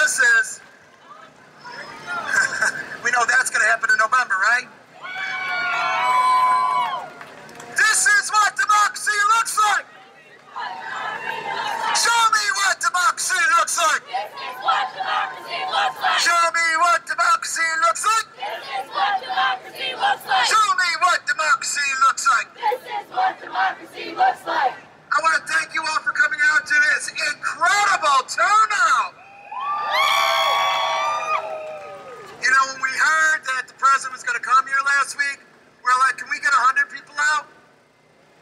this is, we know that's going to happen in November, right? This is what democracy looks like. Show me what democracy looks like. This is what democracy looks like. Show me what democracy looks like. This is what democracy looks like. Show me what democracy looks like. This is what democracy looks like. I want to thank you all for coming out to this incredible turnout. You know, when we heard that the president was going to come here last week, we're like, can we get 100 people out?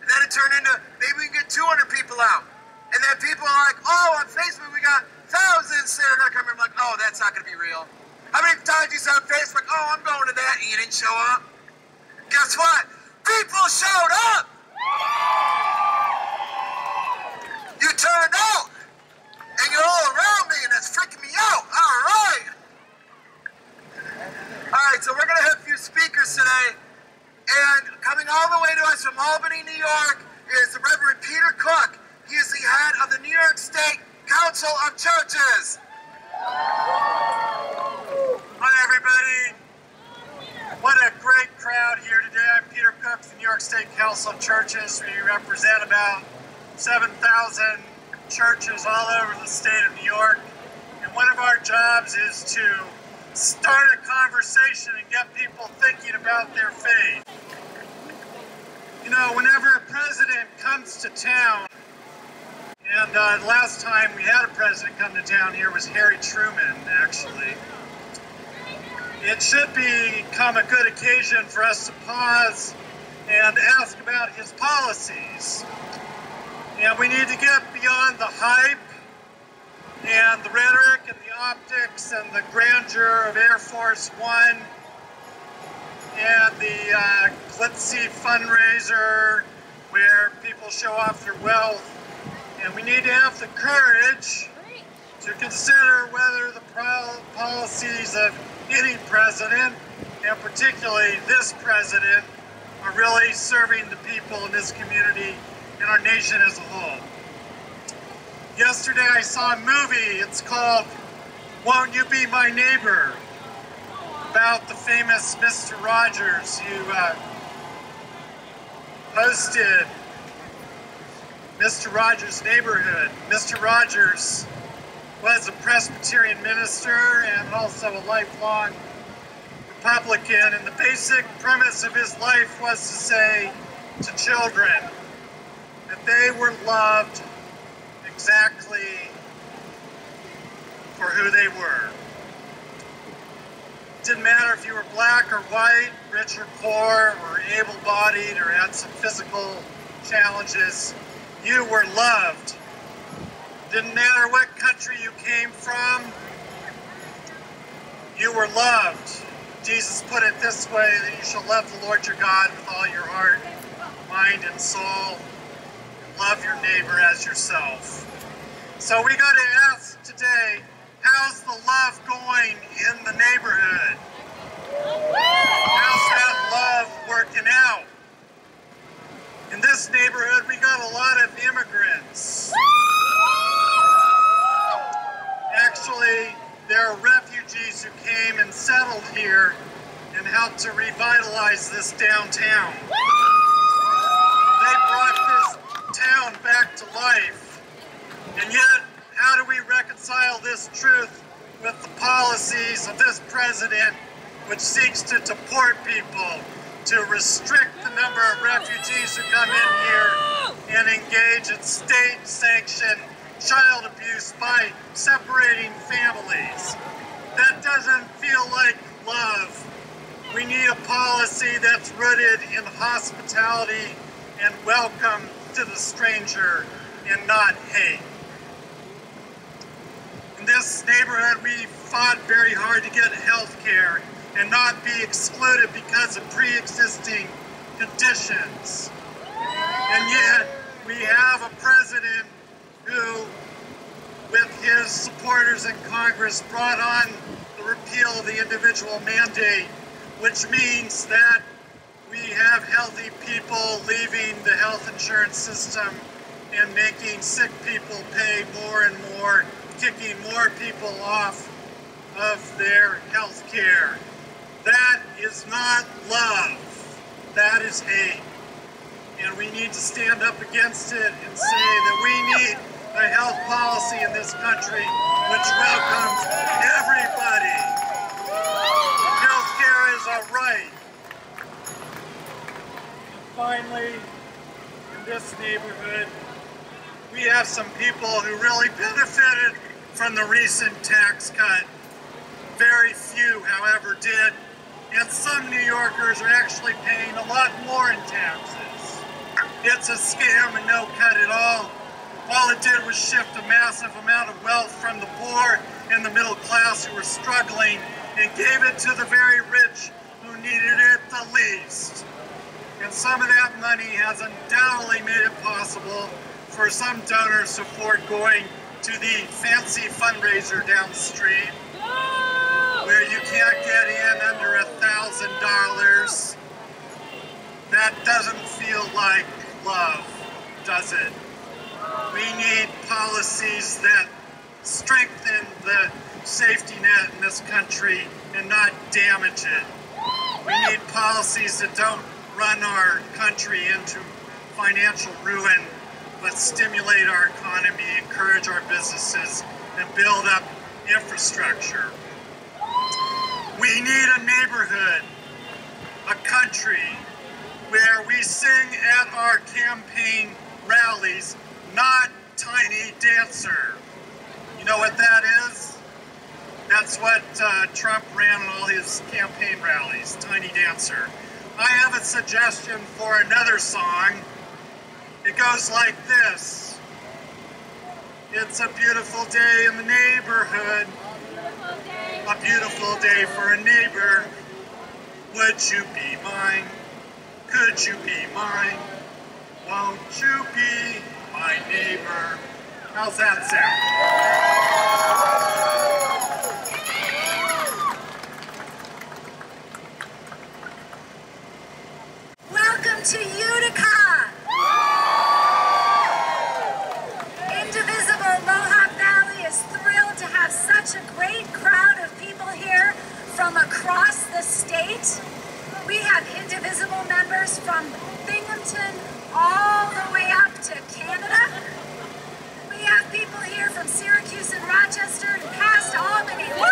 And then it turned into, maybe we can get 200 people out. And then people are like, oh, on Facebook we got thousands there. And I'm like, oh, that's not going to be real. How many times you saw on Facebook, oh, I'm going to that, and you didn't show up? Guess what? People showed up. You turned out. And you're all around me, and that's freaking me out. All right. All right, so we're going to have a few speakers today. And coming all the way to us from Albany, New York, is the Reverend Peter Cook. He is the head of the New York State Council of Churches. Hi, everybody. What a great crowd here today. I'm Peter Cook, the New York State Council of Churches. We represent about 7,000 churches all over the state of New York. And one of our jobs is to start a conversation and get people thinking about their faith. You know, whenever a president comes to town, and last time we had a president come to town here was Harry Truman, actually. It should become a good occasion for us to pause and ask about his policies. And we need to get beyond the hype and the rhetoric and the optics and the grandeur of Air Force One and the glitzy fundraiser where people show off their wealth. And we need to have the courage to consider whether the policies of any president, and particularly this president, are really serving the people in this community and our nation as a whole. Yesterday I saw a movie, it's called Won't You Be My Neighbor, about the famous Mr. Rogers who hosted Mr. Rogers' Neighborhood. Mr. Rogers was a Presbyterian minister and also a lifelong Republican, and the basic premise of his life was to say to children that they were loved exactly for who they were. It didn't matter if you were black or white, rich or poor, or able-bodied, or had some physical challenges. You were loved. Didn't matter what country you came from, you were loved. Jesus put it this way, that you shall love the Lord your God with all your heart, mind, and soul, and love your neighbor as yourself. So we got to ask today, how's the love going in the neighborhood? How's that love working out? In this neighborhood, we got a lot of immigrants. Actually, there are refugees who came and settled here and helped to revitalize this downtown. They brought this town back to life. And yet, how do we reconcile this truth with the policies of this president, which seeks to deport people, to restrict the number of refugees who come in here and engage in state-sanctioned child abuse by separating families? That doesn't feel like love. We need a policy that's rooted in hospitality and welcome to the stranger and not hate. In this neighborhood, we fought very hard to get health care and not be excluded because of pre-existing conditions. And yet, we have a president who, with his supporters in Congress, brought on the repeal of the individual mandate, which means that we have healthy people leaving the health insurance system and making sick people pay more and more kicking more people off of their health care. That is not love. That is hate. And we need to stand up against it and say that we need a health policy in this country which welcomes everybody. Health care is a right. And finally, in this neighborhood, we have some people who really benefited from the recent tax cut. Very few, however, did. And some New Yorkers are actually paying a lot more in taxes. It's a scam and no cut at all. All it did was shift a massive amount of wealth from the poor and the middle class who were struggling and gave it to the very rich who needed it the least. And some of that money has undoubtedly made it possible for some donors to afford going to the fancy fundraiser down the street where you can't get in under $1,000. That doesn't feel like love, does it? We need policies that strengthen the safety net in this country and not damage it. We need policies that don't run our country into financial ruin, but stimulate our economy, encourage our businesses, and build up infrastructure. We need a neighborhood, a country, where we sing at our campaign rallies, not Tiny Dancer. You know what that is? That's what Trump ran on all his campaign rallies, Tiny Dancer. I have a suggestion for another song. It goes like this. It's a beautiful day in the neighborhood. A beautiful day for a neighbor. Would you be mine? Could you be mine? Won't you be my neighbor? How's that sound? Welcome to Utica! Indivisible Mohawk Valley is thrilled to have such a great crowd of people here from across the state. We have Indivisible members from Binghamton all the way up to Canada. We have people here from Syracuse and Rochester and past Albany. Woo!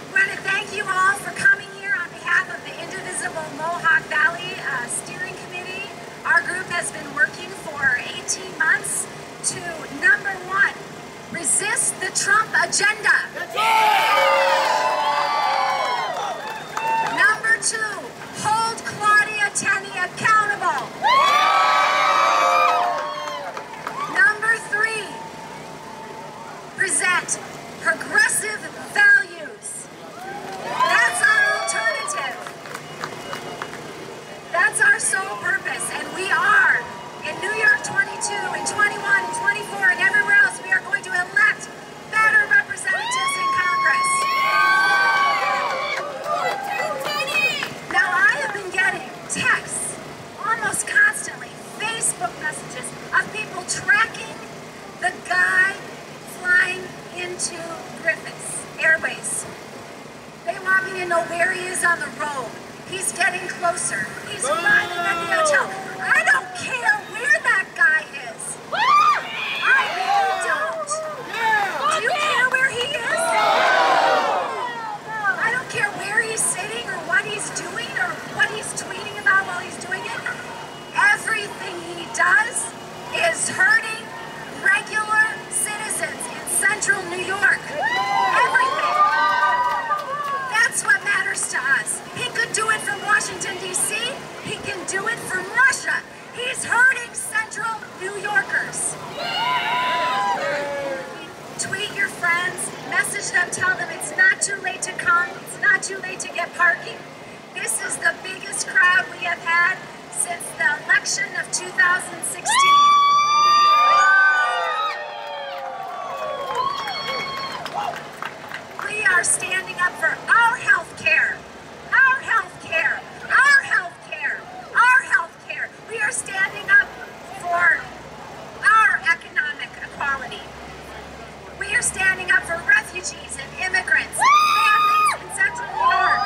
I want to thank you all for coming here on behalf of the Indivisible Mohawk Valley Steering Committee. Our group has been working for 18 months to, number one, resist the Trump agenda. Number two, hold Claudia Tenney accountable. Number three, present progressive values. That's our alternative. That's our sole purpose, and we are in New York 22 and 21 and 24 and everywhere else. We are going to elect better representatives in Congress. Now, I have been getting texts almost constantly, Facebook messages of people tracking the guy flying into Griffiths Airways. They want me to know where he is on the road. He's getting closer. He's arriving at the hotel. I don't care where that guy is. I really don't. Do you care where he is? I don't care where he's sitting or what he's doing or what he's tweeting about while he's doing it. Everything he does is hurting regular citizens in central New York. Everything. That's what matters to us. He could do it from Washington, D.C. He can do it from Russia. He's hurting central New Yorkers. Tweet your friends, message them, tell them it's not too late to come, it's not too late to get parking. This is the biggest crowd we have had since the election of 2016. We are standing up for our health care. Our health care. Our health care. Our health care. We are standing up for standing up for refugees and immigrants, families in Central New York.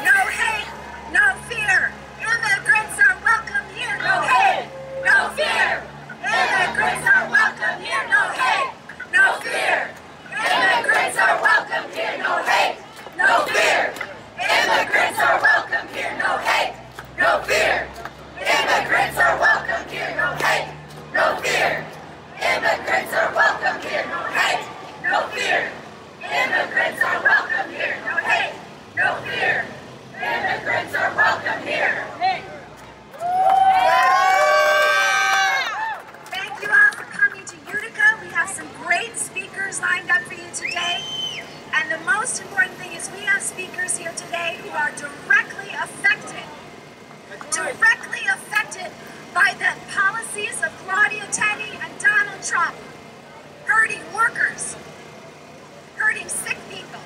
No hate, no fear. Immigrants are welcome here. No hate, no fear. Immigrants are welcome here. No hate, no fear. Immigrants are welcome here. No hate, no fear. Immigrants are welcome here. No hate, no fear. Immigrants are welcome here. No hate, no fear. Immigrants are welcome here. No hate, no fear. Immigrants are welcome here. No hate, no fear. Immigrants are welcome here. Thank you all for coming to Utica. We have some great speakers lined up for you today. And the most important thing is we have speakers here today who are directly affected by the policies of Claudia Tenney and Donald Trump, hurting workers, hurting sick people,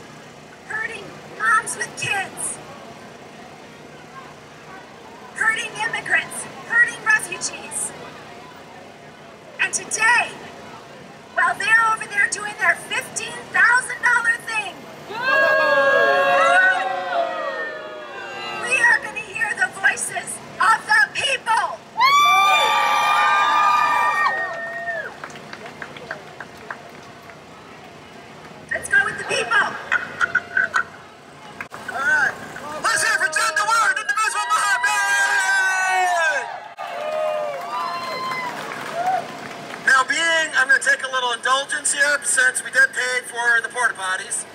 hurting moms with kids, hurting immigrants, hurting refugees. And today, while they're over there doing their $15,000 thing, we are going to hear the voices of the people. Let's go with the people. All right. Let's hear for Jen the Word, indivisible Muhammad. Now I'm going to take a little indulgence here since we did pay for the porta potties.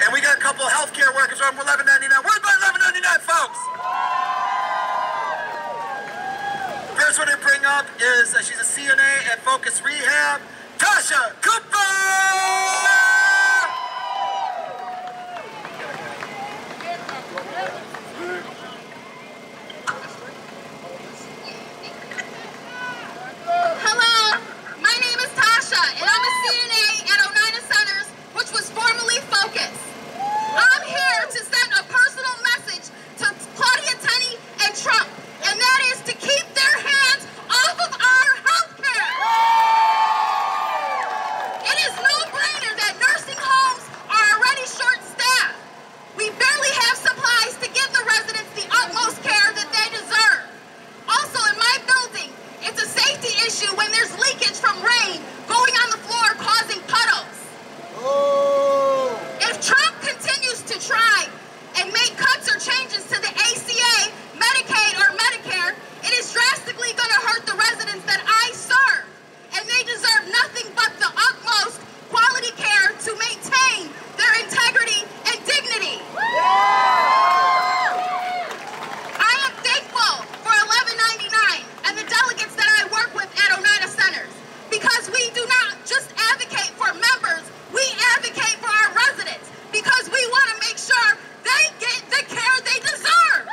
And we got a couple of healthcare workers on $11.99. Where's my $11.99, folks? First one to bring up is she's a CNA at Focus Rehab, Tasha Cooper! Hello, my name is Tasha, and I'm a CNA at Oneida Centers, which was formerly Focus. I'm here to send a personal message to Claudia Tenney and Trump, and that is to keep their hands off of our health care. It is no-brainer that nursing homes are already short-staffed. We barely have supplies to give the residents the utmost care that they deserve. Also, in my building, it's a safety issue when there's leakage from rain going on the floor causing puddles. If Trump continues to try and make cuts or changes to the ACA, Medicaid, or Medicare, it is drastically going to hurt the residents that I serve. And they deserve nothing but the utmost quality care to maintain their integrity and dignity. I am thankful for $11.99 and the delegates that I work with at Oneida Centers, because we do not just advocate for members, we advocate for our residents, because we want to make sure they get the care they deserve.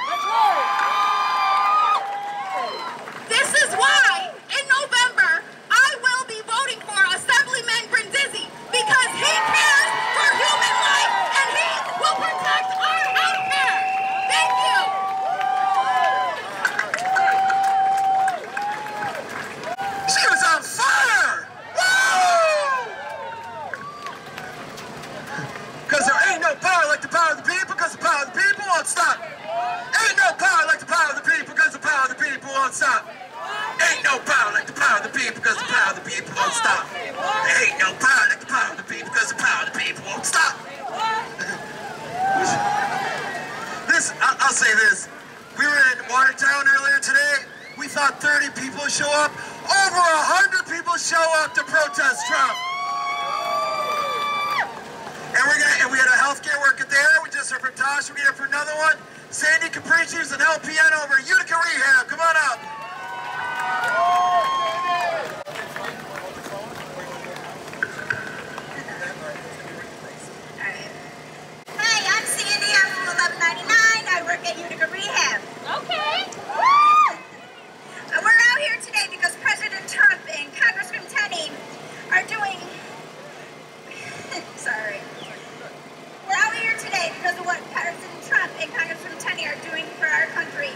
This is why, in November, I will be voting for Assemblyman Brindisi, because he cares for human life and he will protect our health care. Thank you. She was on fire! Woo! Because there ain't no power like the power of the people, because the power of the people won't stop. Ain't no power like the power of the people, because the power of the people won't stop. Ain't no power like the power of the people, because the power of the people won't stop. There ain't no power like the power of the people, because the power of the people won't stop. I'll say this. We were in Watertown earlier today. We thought 30 people would show up. Over 100 people show up to protest Trump. And we had a healthcare worker there. We just heard from Tosh. We're here for another one. Sandy Capricci is an LPN over at Utica Rehab. Come on up. Hey, I'm Sandy. I'm from 1199. I work at Utica Rehab. Okay. We're out here today because President Trump and Congressman Tenney are doing... Sorry. We're out here today because of what President Trump and Congressman Tenney are doing for our country.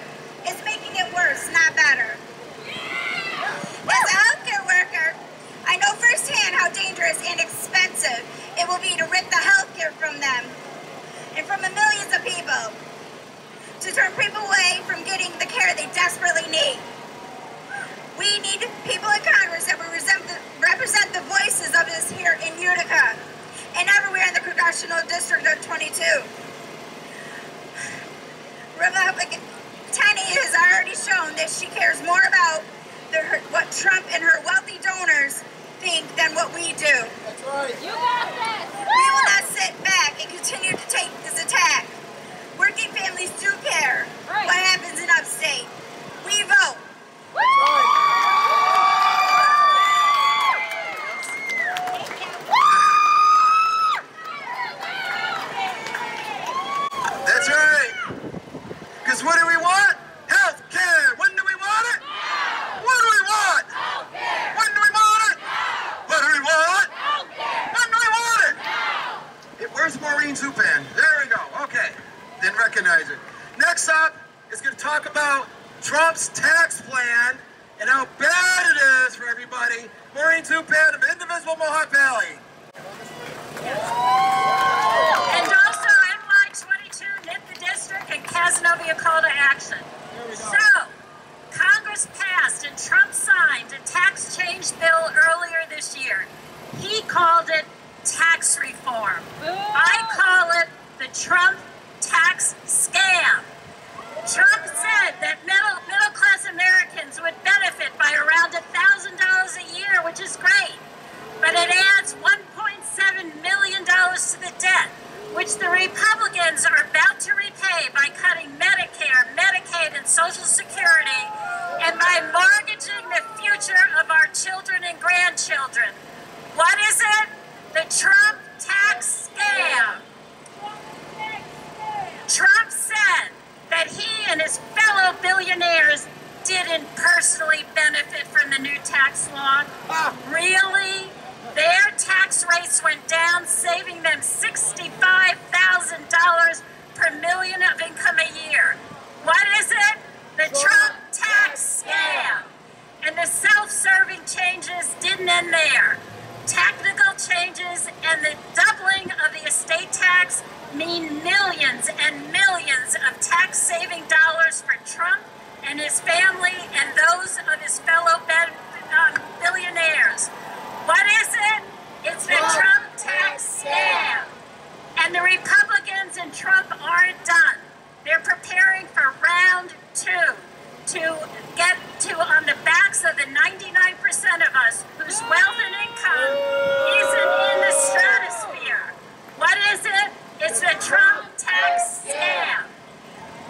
It's making it worse, not better. 2022. Republican Tenney has already shown that she cares more about what Trump and her wealthy donors think than what we do. That's right. You got this. We will not sit back and continue to take this attack. Working families do care what happens in upstate. We vote. That's right. Because what do we want? Health care. When do we want it? Now. What do we want? Health care. When do we want it? Now. What do we want? Health care. When do we want it? Now. Where's Maureen Zupan? There we go. Okay. Didn't recognize it. Next up is going to talk about Trump's tax plan and how bad it is for everybody. Maureen Zupan of Indivisible Mohawk Valley. And also NY22, knit the district, and Casanova call to action. So, Congress passed and Trump signed a tax change bill earlier this year. He called it tax reform. I call it the Trump tax scam. Trump said that middle-class Americans would benefit by around $1,000 a year, which is great. But it adds $1.7 million to the debt, which the Republicans are about to repay by cutting Medicare, Medicaid, and Social Security, and by mortgaging the future of our children and grandchildren. What is it? The Trump tax scam. Trump said that he and his fellow billionaires didn't personally benefit from the new tax law. Really? Their tax rates went down, saving them $65,000 per million of income a year. What is it? The Trump tax scam. And the self-serving changes didn't end there. Technical changes and the doubling of the estate tax mean millions and millions of tax-saving dollars for Trump and his family and those of his fellow billionaires. What is it? It's the Trump tax scam. And the Republicans and Trump aren't done. They're preparing for round two to get to on the backs of the 99% of us whose wealth and income isn't in the stratosphere. What is it? It's the Trump tax scam.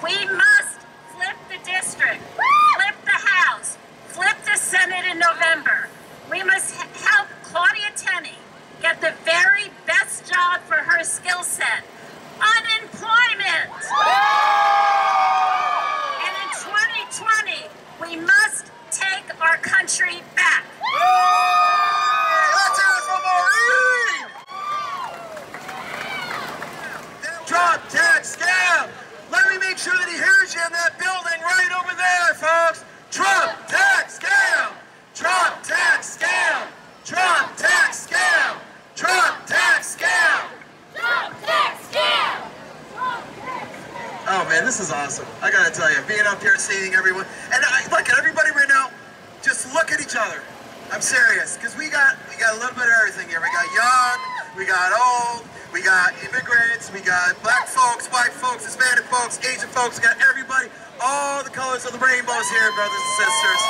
We must flip the district, flip the House, flip the Senate in November. We must help Claudia Tenney get the very best job for her skill set, unemployment. And in 2020, we must take our country back. Let's hear it for Maureen! Trump tax scam! Let me make sure that he hears you in that building right over there, folks! Trump tax scam! Trump tax scam! Trump tax scam! Trump tax scam! Trump tax scam. Oh man, this is awesome. I gotta tell you, being up here, seeing everyone, and look at everybody right now, just look at each other. I'm serious, because we got a little bit of everything here. We got young, we got old, we got immigrants, we got black folks, white folks, Hispanic folks, Asian folks, we got everybody, all the colors of the rainbows here, brothers and sisters.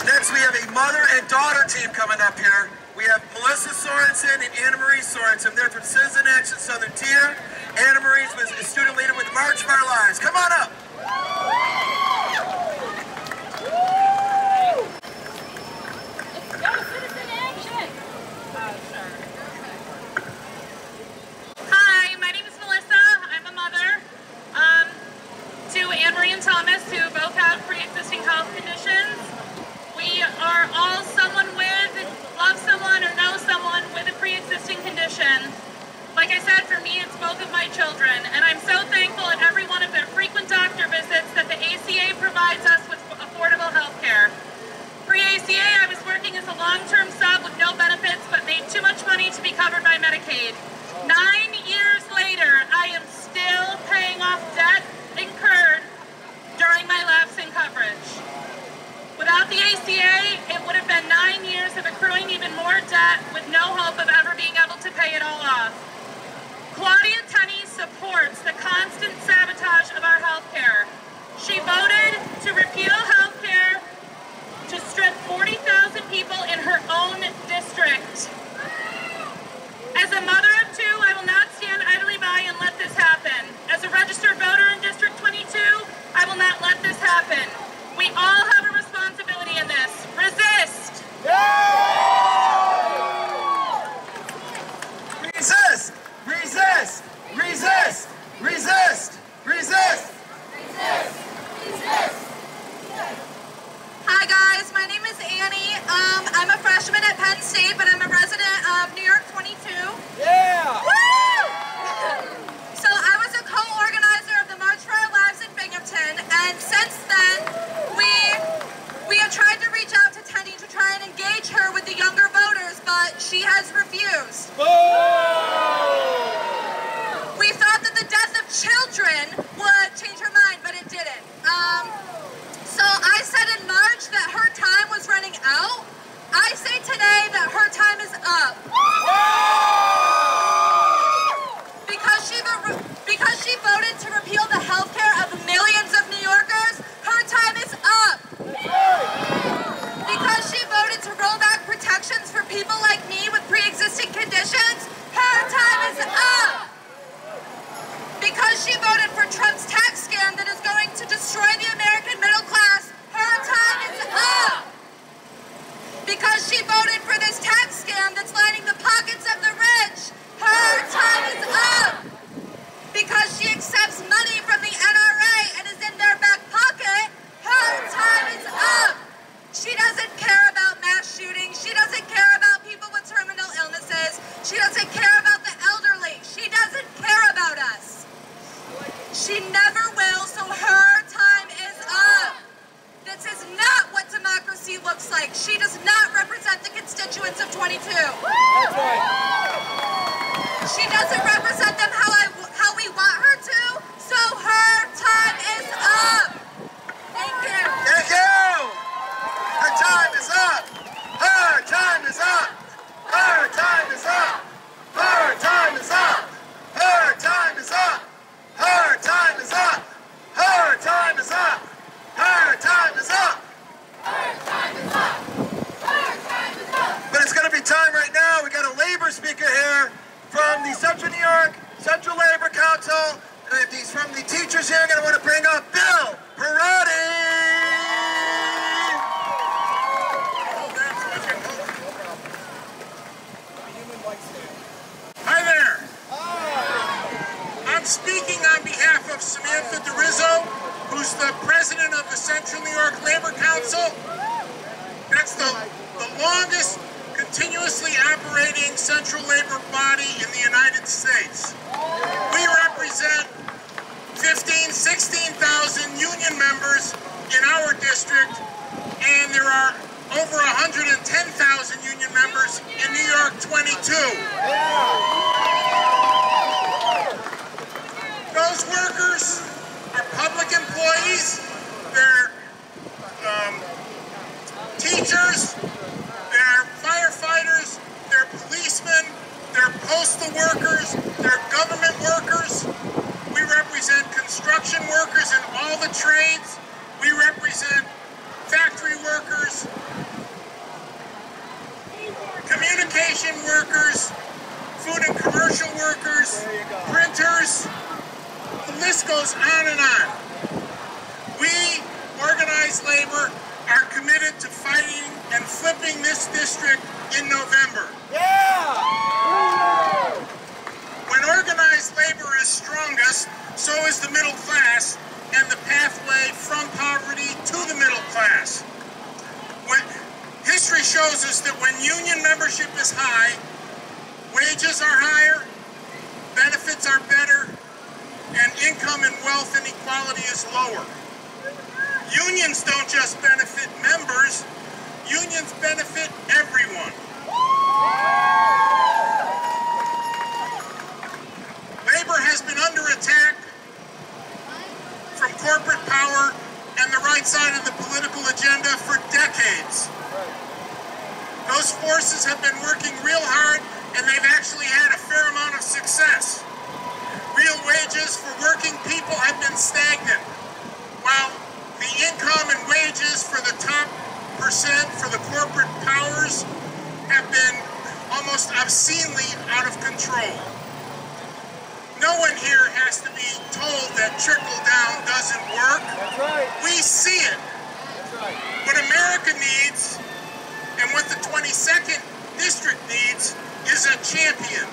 Next, we have a mother and daughter team coming up here. We have Melissa Sorensen and Anna Marie Sorensen. They're from Citizen Action Southern Tier. Anna Marie was a student leader with March of Our Lives. Come on up. Citizen Action. Hi, my name is Melissa. I'm a mother to Anne Marie and Thomas, who both have pre-existing health conditions. We are all someone with, love someone, or know someone with a pre-existing condition. Like I said, for me, it's both of my children, and I'm so thankful at every one of their frequent doctor visits that the ACA provides us with affordable health care. Pre-ACA, I was working as a long-term sub with no benefits, but made too much money to be covered by Medicaid. 9 years later, I am still paying off debt incurred during my lapse in coverage. Without the ACA, it would have been 9 years of accruing even more debt with no hope of ever being able to pay it all off. Claudia Tenney supports the constant sabotage of our health care. She voted to repeal health care, to strip 40,000 people in her own district. As a mother of two, I will not stand idly by and let this happen. As a registered voter in District 22, I will not let this happen. We all have a responsibility in this. Resist! Resist! Resist! Resist! Resist! Resist! Resist! Resist! Hi guys, my name is Annie. I'm a freshman at Penn State, but I'm a resident of New York 22. Yeah! Woo! So I was a co-organizer of the March for Our Lives in Binghamton, and since then, we have tried to reach out to Tenney to try and engage her with the younger voters, but she has refused. We thought that the death of children would change her mind, but it didn't. So I said in March that her time was running out. I say today that her time is up. Because she voted to repeal the health care of millions of New Yorkers, her time is up. Because she voted to roll back protections for people like me with pre-existing conditions, her time is up. Because she voted for Trump's tax scam that is going to destroy the American middle class, her time is up. Because she voted for this tax scam that's lining the pockets of the rich, her time is up. Because she accepts money from the NRA and is in their back pocket, her time is up. She doesn't care about mass shootings. She doesn't care about people with terminal illnesses. She doesn't care about the elderly. She doesn't care about us. She never will, so her time is up. This is not what democracy looks like. She does not represent the constituents of 22. That's right. She doesn't represent them how we want her to, so her time is up. Thank you. Thank you! Her time is up! Her time is up! Her time is up! Her time is up! Her time is up! Her time is up! Her time is up! Her time is up! Her time is up! Her time is up! But it's going to be time right now. We got a labor speaker here from the Central New York Central Labor Council. He's from the teachers here. I'm going to want to bring up Bill Perotti. Hi there. I'm speaking on behalf of Samantha DeRizzo, who's the president of the Central New York Labor Council. That's the longest continuously operating central labor body in the United States. We represent 16,000 union members in our district, and there are over 110,000 union members in New York 22. Those workers are public employees, they're teachers, they're firefighters, they're policemen, they're postal workers, they're government workers. We represent construction workers in all the trades. We represent factory workers, communication workers, food and commercial workers, printers. The list goes on and on. We, organized labor, are committed to fighting and flipping this district in November. Yeah! When organized labor is strongest, so is the middle class and the pathway from poverty to the middle class. History shows us that when union membership is high, wages are higher, benefits are better, and income and wealth inequality is lower. Unions don't just benefit members, unions benefit everyone. Labor has been under attack from corporate power and the right side of the political agenda for decades. Those unions have been working real hard, and they've actually had a fair amount of success. Real wages for working people have been stagnant, while the income and wages for the top percent, for the corporate powers, have been almost obscenely out of control. No one here has to be told that trickle down doesn't work. That's right. We see it. That's right. What America needs and what the 22nd District needs is a champion.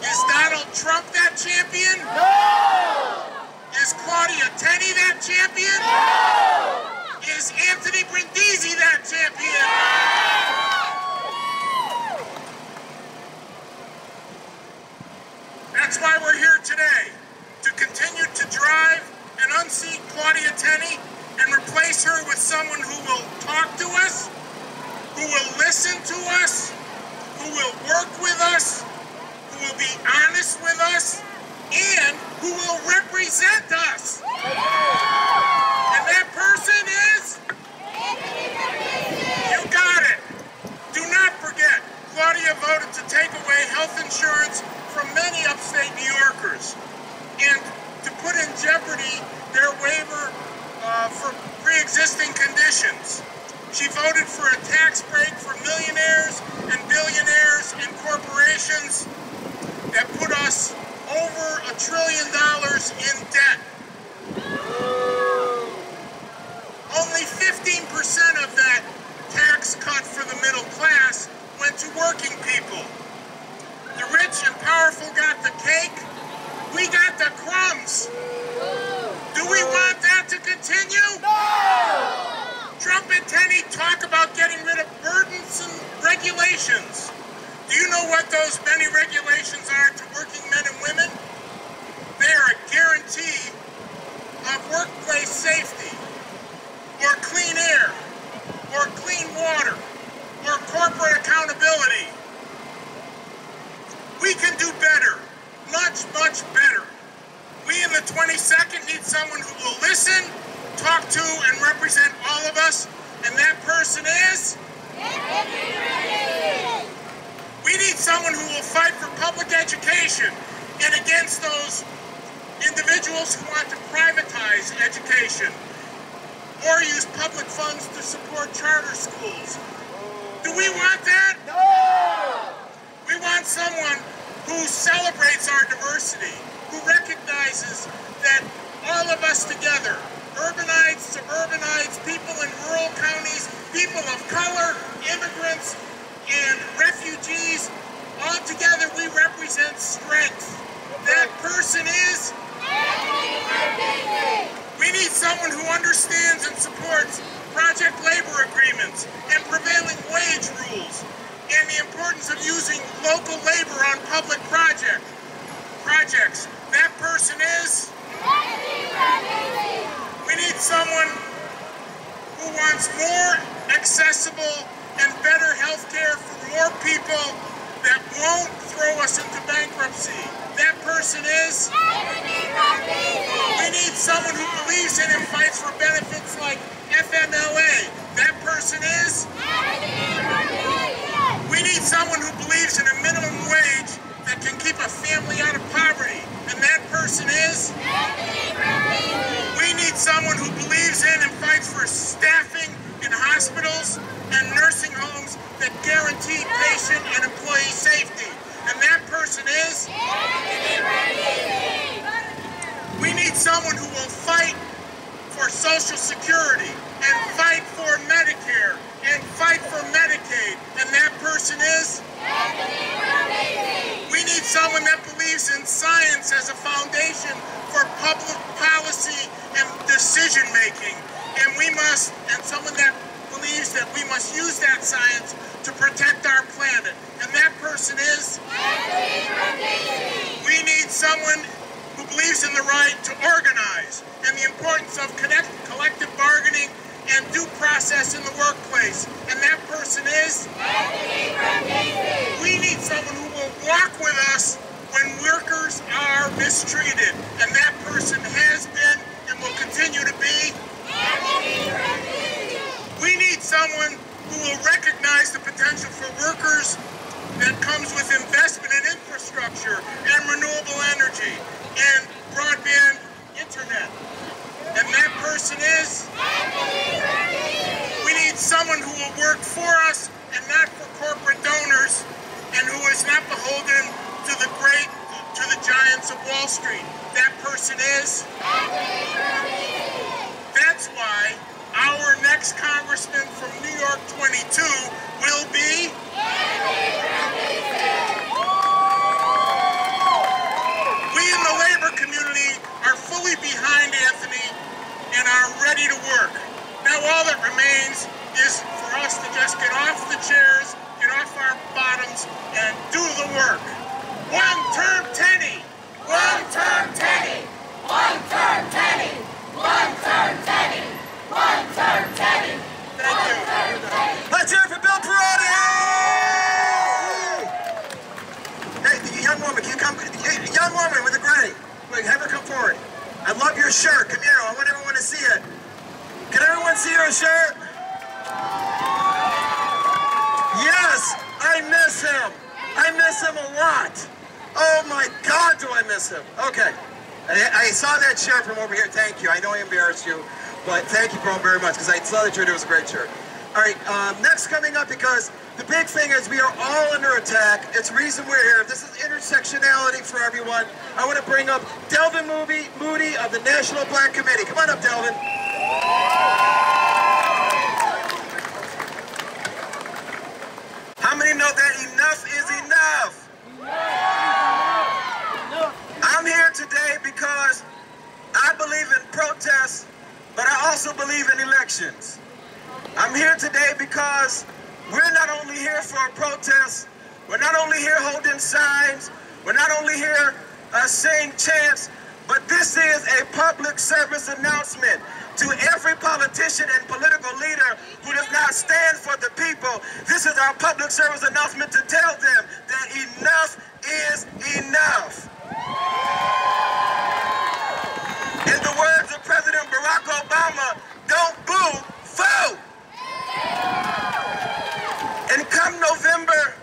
Is Donald Trump that champion? No! Is Claudia Tenney that champion? No! Is Anthony Brindisi that champion? That's why we're here today, to continue to drive and unseat Claudia Tenney and replace her with someone who will talk to us, who will listen to us, who will work with us, who will be honest with us, and who will represent us. And that person is? You got it. Do not forget, Claudia voted to take away health insurance from many upstate New Yorkers and to put in jeopardy their waiver for pre-existing conditions. She voted for a tax break for millionaires and billionaires and corporations that put us over $1 trillion in debt. Only 15% of that tax cut for the middle class went to working people. The rich and powerful got the cake. We got the crumbs. Do we want that to continue? No! Trump and Tenney talk about getting rid of burdensome regulations. Do you know what those many regulations are to working men and women? They are a guarantee of workplace safety, or clean air, or clean water, or corporate accountability. We can do better, much, much better. We in the 22nd need someone who will listen, talk to, and represent all of us, and that person is? We need someone who will fight for public education and against those individuals who want to privatize education or use public funds to support charter schools. Do we want that? No! We want someone who celebrates our diversity, who recognizes that all of us together, urbanites, suburbanites, people in rural counties, people of color, immigrants, and refugees, all together we represent strength. That person is? We need someone who understands and supports project labor agreements and prevailing wage rules, and the importance of using local labor on public projects. That person is? We need someone who wants more accessible and better health care for more people that won't throw us into bankruptcy. That person is? We need someone who believes in and fights for benefits like FMLA. That person is? We need someone who believes in a minimum wage that can keep a family out of poverty. And that person is? We need someone who believes in and fights for staffing in hospitals and nursing homes that guarantee patient and employee safety. And that person is? We need someone who will fight for Social Security and fight for Medicare and fight for Medicaid. And that person is? We need someone that believes in science as a foundation for public policy and decision making. And someone that believes that we must use that science to protect our planet. And that person is? We need someone who believes in the right to organize and the importance of collective bargaining and due process in the workplace. And that person is? We need someone who will walk with us when workers are mistreated. And that person has been and will continue to be? We need someone who will recognize the potential for workers that comes with investment in infrastructure and renewable energy and broadband internet. And that person is? We need someone who will work for us and not for corporate donors, and who is not beholden to the giants of Wall Street. That person is? That's why our next congressman from New York 22 will be? We in the labor community are fully behind Anthony and are ready to work. Now all that remains is for us to just get off the chairs, get off our bottoms, and do the work. One-term Tenney! One-term Tenney! One-term Tenney! One-term Tenney! One-term Tenney! Thank you. Let's hear it for Bill Perotti! Hey, the young woman, can you come? Young woman with a granny. Wait, have her come forward. I love your shirt. Come here. I want everyone to see it. Can everyone see your shirt? Yes, I miss him. I miss him a lot. Oh my God, do I miss him. Okay. I saw that shirt from over here. Thank you. I know I embarrassed you, but thank you, bro, very much, because I saw that shirt. It was a great shirt. All right, next coming up, because the big thing is we are all under attack. It's the reason we're here. This is intersectionality for everyone. I want to bring up Delvin Moody of the National Black Committee. Come on up, Delvin. How many know that enough is enough? I'm here today because I believe in protests, but I also believe in elections. I'm here today because we're not only here for a protest, we're not only here holding signs, we're not only here saying chants, but this is a public service announcement to every politician and political leader who does not stand for the people. This is our public service announcement to tell them that enough is enough. In the words of President Barack Obama, don't boo, vote! And come November,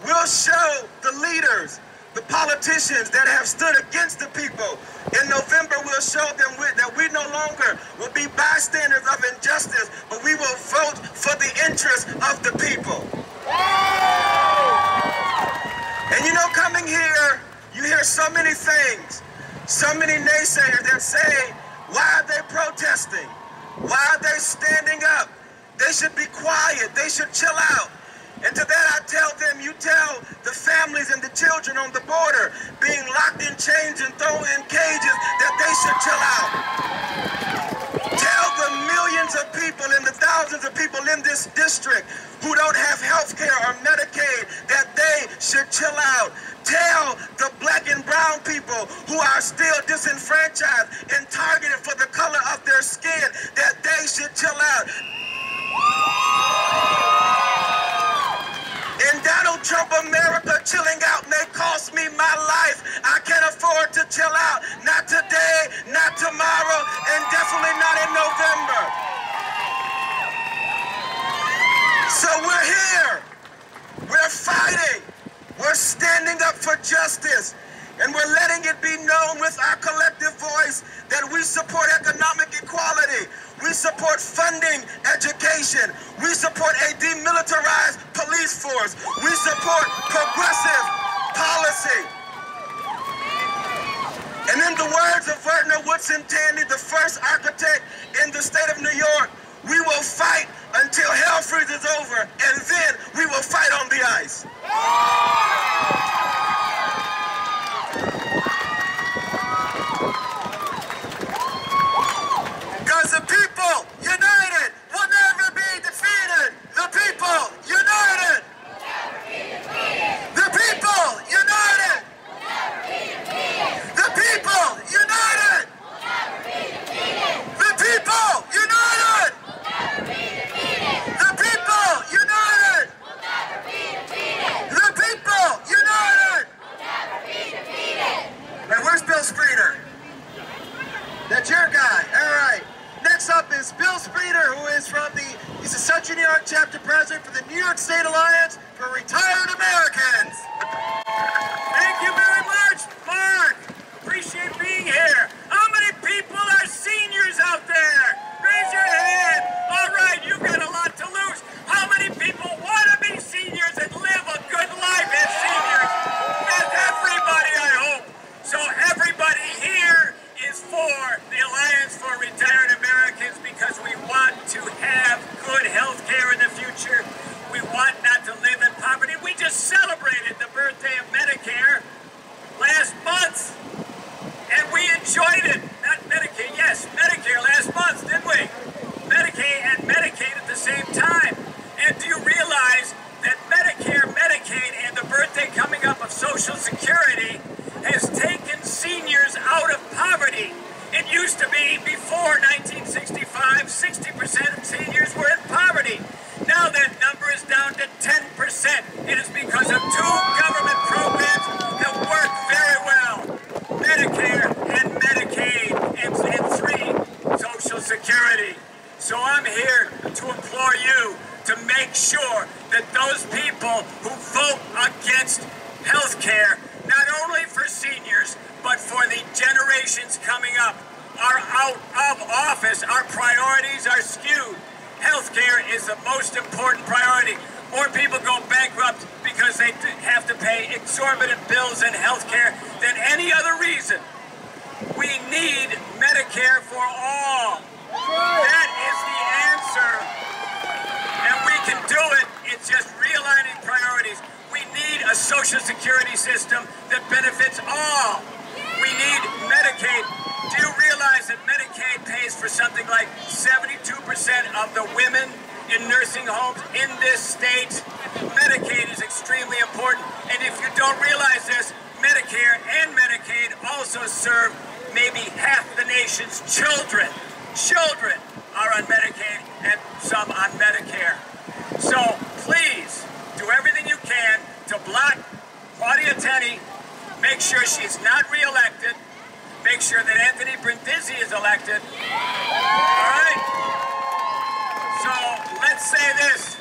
we'll show the leaders, the politicians that have stood against the people. In November, we'll show them that we no longer will be bystanders of injustice, but we will vote for the interests of the people. And you know, coming here, you hear so many things, so many naysayers that say, why are they protesting? Why are they standing up? They should be quiet. They should chill out. And to that I tell them, you tell the families and the children on the border being locked in chains and thrown in cages that they should chill out. Tell the millions of people and the thousands of people in this district who don't have health care or Medicaid that they should chill out. Tell the black and brown people who are still disenfranchised and targeted for the color of their skin that they should chill out. In Donald Trump America, chilling out may cost me my life. I can't afford to chill out. Not today, not tomorrow, and definitely not in November. So we're here. We're fighting. We're standing up for justice. And we're letting it be known with our collective voice that we support economic equality. We support funding education. We support a demilitarized police force. We support progressive policy. And in the words of Verner Woodson Tenney, the first architect in the state of New York, we will fight until hell freezes over, and then we will fight on the ice. Because the people united will never be defeated. The people united. The people united. The people united. The people united. The people united. The people united. York chapter president for the New York State Alliance for Retired Americans. Thank you very much, Mark. Appreciate being here. How many people are seniors out there? Raise your hand. All right, you've got a lot to lose. How many people want to be seniors and live a good life as seniors? That's everybody, I hope. So everybody here is for the Alliance for Retired Americans because we want to have good health care in the future. We want not to live in poverty. We just celebrated the birthday of Medicare last month, and we enjoyed it. Not Medicaid, yes, Medicare last month, didn't we? Medicaid and Medicaid at the same time. And do you realize that Medicare, Medicaid, and the birthday coming up of Social Security has taken seniors out of poverty? It used to be, before 1965, 60% of seniors were in poverty. Now that number is down to 10%. It is because of two government programs that work very well. Medicare and Medicaid and three, Social Security. So I'm here to implore you to make sure that those people who vote against health care, not only for seniors, but for the generations coming up, are out of office. Our priorities are skewed. Healthcare is the most important priority. More people go bankrupt because they have to pay exorbitant bills in healthcare than any other reason. We need Medicare for all. That is the answer. And we can do it. It's just realigning priorities. We need a Social Security system that benefits all. We need Medicaid. Do you realize that Medicaid pays for something like 72% of the women in nursing homes in this state? Medicaid is extremely important. And if you don't realize this, Medicare and Medicaid also serve maybe half the nation's children. Children are on Medicaid and some on Medicare. So please do everything you can to block Claudia Tenney. Make sure she's not reelected. Make sure that Anthony Brindisi is elected. All right? So let's say this.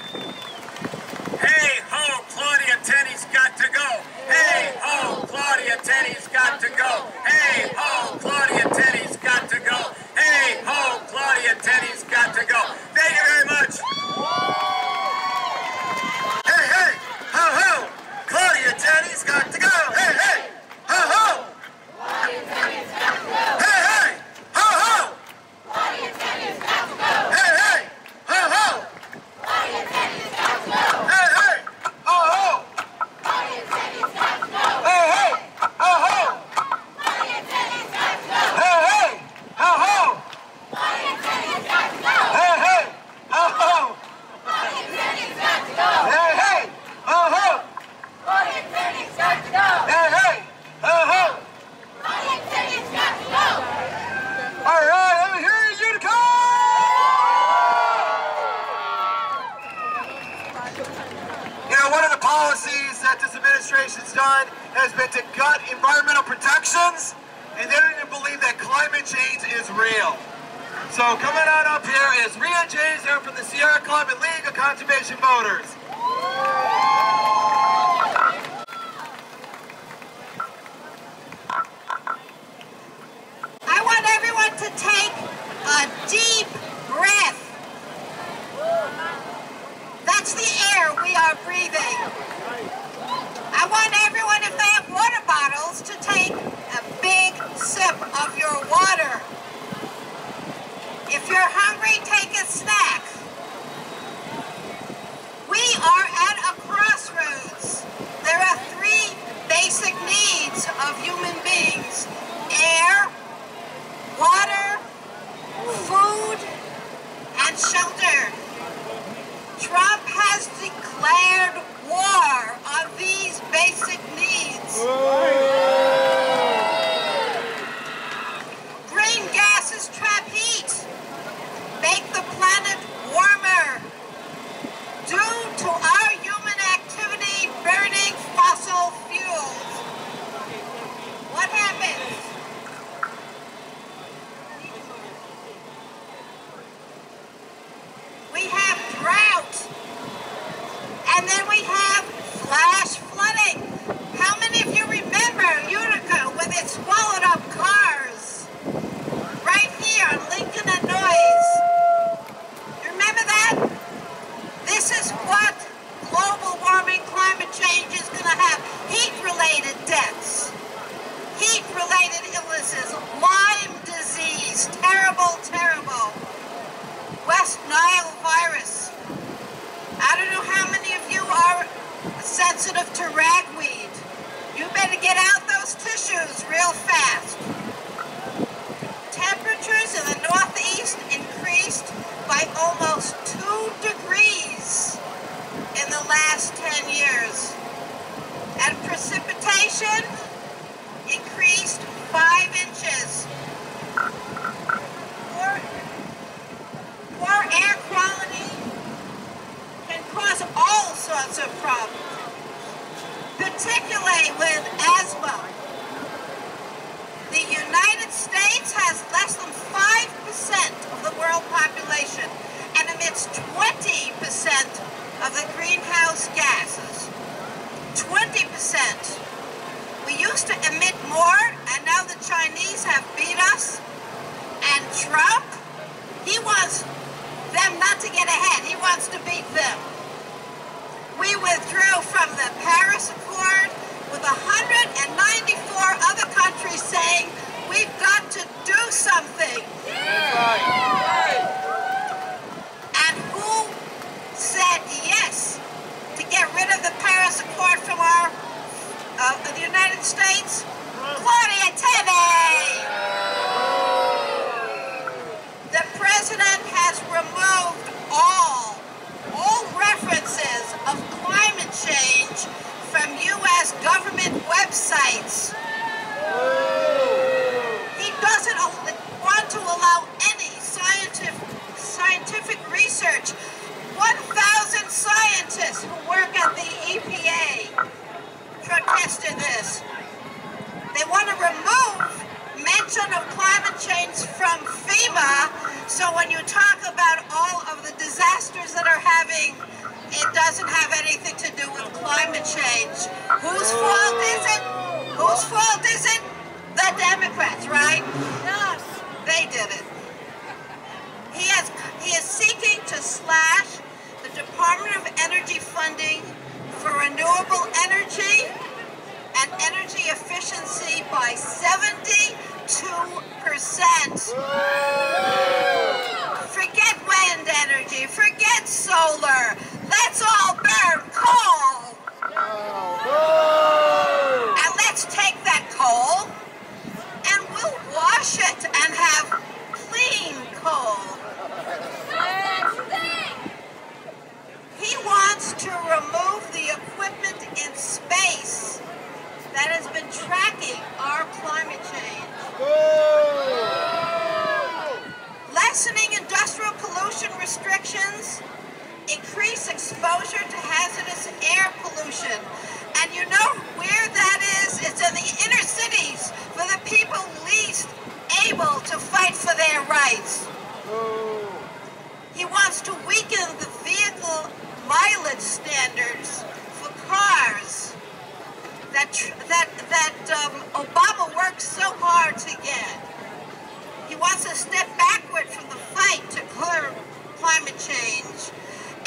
Hey ho, Claudia Tenney's got to go. Hey ho, Claudia Tenney's got to go. Hey ho, Claudia Tenney's got to go. Hey ho, Claudia Tenney's got to go. Thank you very much. Hey, hey, ho, ho, Claudia Tenney's got to go. Hey, hey, ho, ho. Claudia Tenney's got to go. Hey, hey, ho, ho. Claudia Tenney's got to go. Hey, hey, ho, ho. Claudia Tenney's got to go. Hey, hey, ho, ho. Claudia Tenney's got to go. Hey, hey, ho, ho. Claudia Tenney's got to go. Hey, hey, ho, ho. Claudia Tenney's got to go. Hey, hey, ho, ho. Claudia Tenney's got to go. Hey, hey, ho, ho. Claudia Tenney's got to go. Hey, hey, ho, ho. Claudia Tenney's got to go. All right, over here in Utica! You know, one of the policies that this administration's done has been to gut environmental protections, and they don't even believe that climate change is real. So coming on up here is Rhea James there from the Sierra Club and League of Conservation Voters. I want everyone to take a deep breath. That's the air we are breathing. I want everyone, if they have water bottles, to take a big sip of your water. If you're hungry, take a snack. We are at a crossroads. There are three basic needs of human beings: air, water, food, and shelter. Trump has declared war on these basic needs. Green gases trap heat, make the planet warmer. Due to our human activity burning fossil fuels. What happens? We have drought. is what global warming, climate change is going to have. Heat-related deaths, heat-related illnesses, Lyme disease, terrible, terrible. West Nile virus. I don't know how many of you are sensitive to ragweed. You better get out those tissues real fast. Temperatures in the Northeast increased by almost 2 degrees in the last 10 years. And precipitation increased 5 inches. Poor air quality can cause all sorts of problems, particularly with asthma. The United States has less than 5% of the world population and emits 20% of the greenhouse gases. 20%. We used to emit more, and now the Chinese have beat us. And Trump, he wants them not to get ahead. He wants to beat them. We withdrew from the Paris Accord with 194 other countries saying we've got to do something. And who said yes to get rid of the Paris Accord from the United States? Claudia Tenney! The president has removed all references of climate change from U.S. government websites. He doesn't want to allow any scientific research. 1,000 scientists who work at the EPA protested this. They want to remove mention of climate change from FEMA, so when you talk about all of the disasters that are happening, it doesn't have anything to do with climate change. Whose fault is it? Whose fault is it? The Democrats, right? Yes. They did it. He is seeking to slash the Department of Energy funding for renewable energy and energy efficiency by 72%. Forget wind energy, forget solar. Let's all burn coal. And let's take that coal and we'll wash it and have clean coal. He wants to remove the equipment in space that has been tracking our climate change. Lessening industrial pollution restrictions, increase exposure to hazardous air pollution. And you know where that is? It's in the inner cities for the people least able to fight for their rights. He wants to weaken the vehicle mileage standards for cars that Obama worked so hard to get. He wants to step backward from the fight to curb climate change.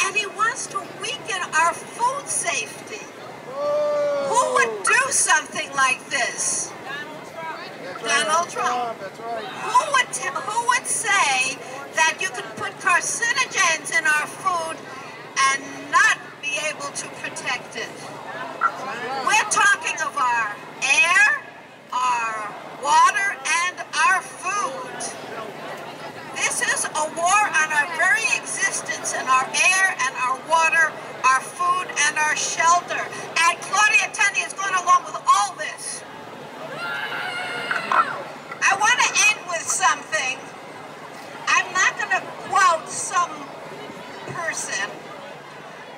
And he wants to weaken our food safety. Who would do something like this? Donald Trump. That's right. Who would say that you can put carcinogens in our food and not be able to protect it? We're talking of our air, our water, and our food. This is a war on our very existence and our air and our water, our food, and our shelter. And Claudia Tenney is going along with all this. I want to end with something. I'm not going to quote some person.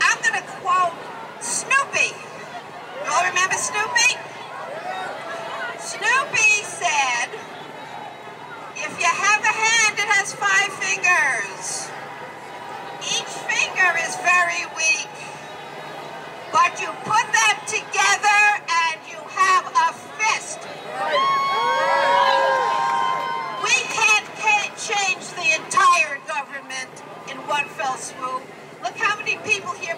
I'm going to quote Snoopy. You all remember Snoopy? Snoopy said, if you have a hand, it has 5 fingers. Each finger is very weak. But you put them together and you have a fist. We can't change the entire government in one fell swoop. Look how many people here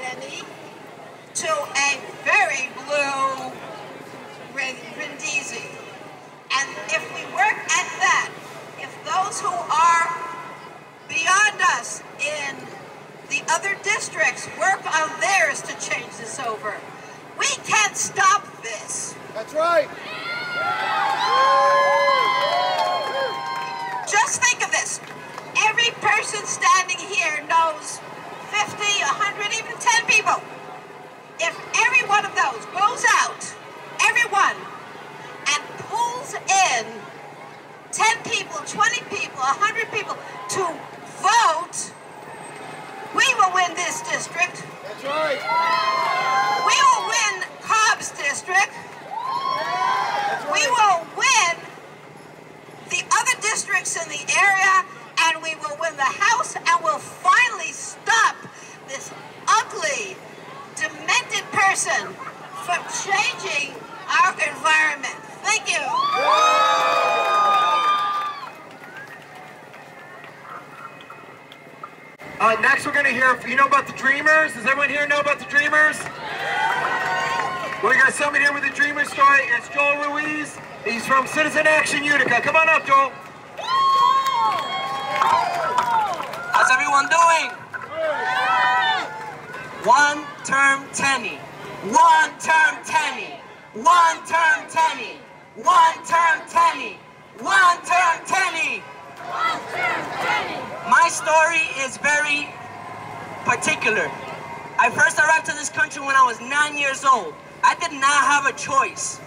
Tenney to a very blue Brindisi. And if we work at that, if those who are beyond us in the other districts work on theirs to change this over, we can't stop this. That's right. Just think of this. Every person standing here knows 50, 100, even 10 people. If every one of those goes out, everyone, and pulls in 10 people, 20 people, 100 people to vote, we will win this district. That's right. We will win Cobb's district. We will win the other districts in the area, and we will win the House, and we'll finally stop this ugly, demented person from changing our environment. Thank you. Next we're going to hear, you know about the Dreamers? Does everyone here know about the Dreamers? Well, we got somebody here with a Dreamer story. It's Joel Ruiz. He's from Citizen Action Utica. Come on up, Joel. How's everyone doing? One-term Tenney. One-term Tenney. One-term Tenney. One-term Tenney. One-term Tenney. My story is very particular. I first arrived to this country when I was 9 years old. I did not have a choice.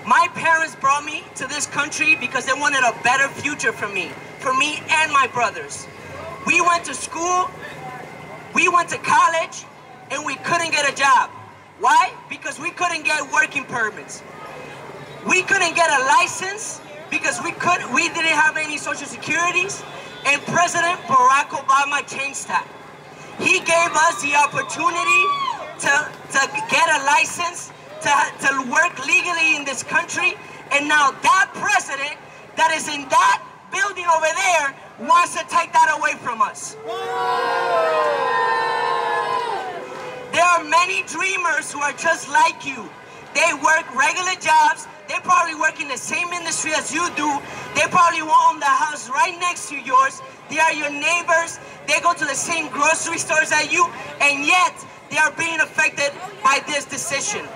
My parents brought me to this country because they wanted a better future for me and my brothers. We went to school, we went to college, and we couldn't get a job. Why? Because we couldn't get working permits. We couldn't get a license because we didn't have any social securities, and President Barack Obama changed that. He gave us the opportunity to get a license, to work legally in this country, and now that president that is in that building over there wants to take that away from us. There are many dreamers who are just like you. They work regular jobs. They probably work in the same industry as you do. They probably own the house right next to yours. They are your neighbors. They go to the same grocery stores as you, and yet they are being affected by this decision.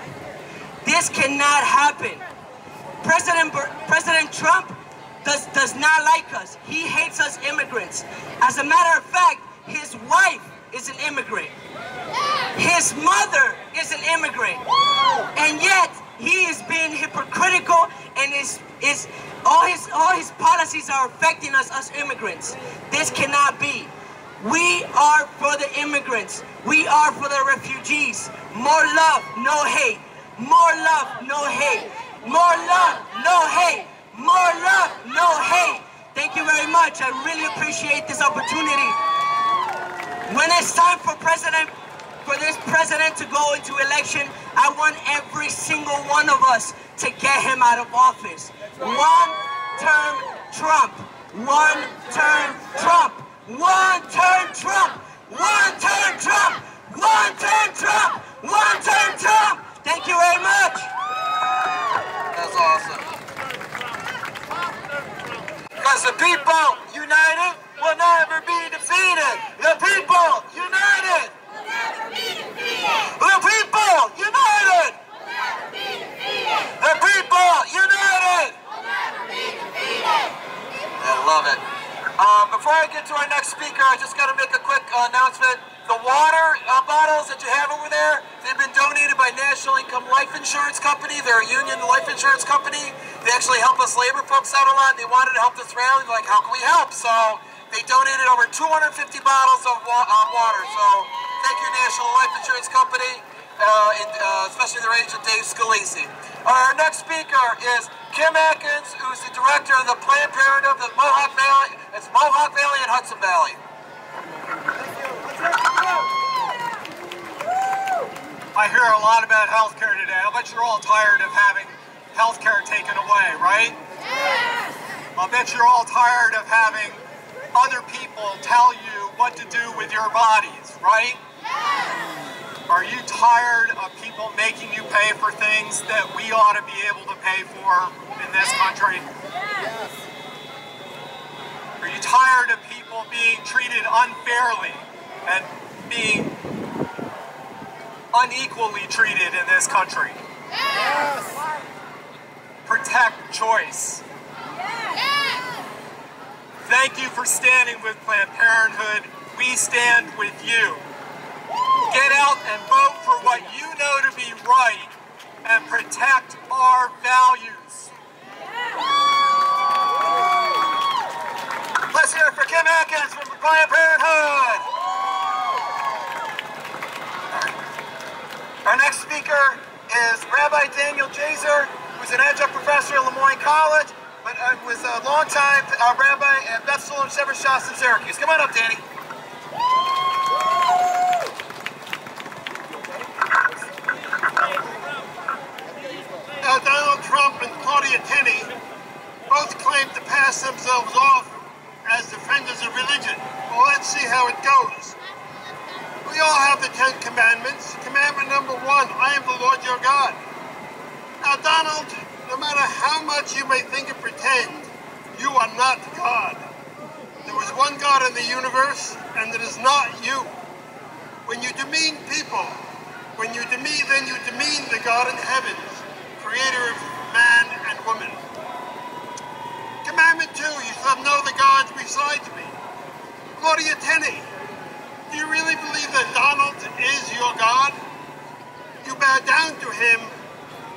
This cannot happen. President Trump does not like us. He hates us immigrants. As a matter of fact, his wife is an immigrant. His mother is an immigrant. And yet, he is being hypocritical, and all his policies are affecting us as immigrants. This cannot be. We are for the immigrants. We are for the refugees. More love, no hate. More love, no hate. More love, no hate. More love, no hate. Thank you very much. I really appreciate this opportunity. When it's time for this president to go into election, I want every single one of us to get him out of office. One-term Trump. One-term Trump. One-term Trump. One-term Trump. One-term Trump. One-term Trump. Thank you very much. That's awesome. Because the people united will never be defeated. The people united. The people united. The people united. I love it. Before I get to our next speaker, I just got to make a quick announcement. The water bottles that you have over there, they've been donated by National Income Life Insurance Company. They're a union life insurance company. They actually help us labor folks out a lot. They wanted to help this rally. They're like, how can we help? So they donated over 250 bottles of water. So thank you, National Life Insurance Company, especially their agent, Dave Scalisi. Our next speaker is Kim Atkins, who's the director of the Planned Parenthood of the Mohawk Valley. It's Mohawk Valley and Hudson Valley. I hear a lot about healthcare today. I bet you're all tired of having healthcare taken away, right? Yes. I bet you're all tired of having other people tell you what to do with your bodies, right? Yes. Are you tired of people making you pay for things that we ought to be able to pay for in this country? Yes. Are you tired of people being treated unfairly and being unequally treated in this country? Yes. Protect choice. Yes. Thank you for standing with Planned Parenthood. We stand with you. Get out and vote for what you know to be right and protect our values. Let's hear it for Kim Atkins from Planned Parenthood. Our next speaker is Rabbi Daniel Jazer, who's an adjunct professor at Lemoyne College, but was a longtime rabbi at Beth Sulam Sever Shas in Syracuse. Come on up, Danny. Donald Trump and Claudia Tenney both claim to pass themselves off as defenders of religion. Well, let's see how it goes. We all have the 10 Commandments. Commandment number 1, I am the Lord your God. Now, Donald, no matter how much you may think and pretend, you are not God. There was one God in the universe, and it is not you. When you demean people, then you demean the God in heavens, creator of man and woman. Commandment 2, you shall know the gods besides me. Claudia Tenney, do you really believe that Donald is your God? You bow down to him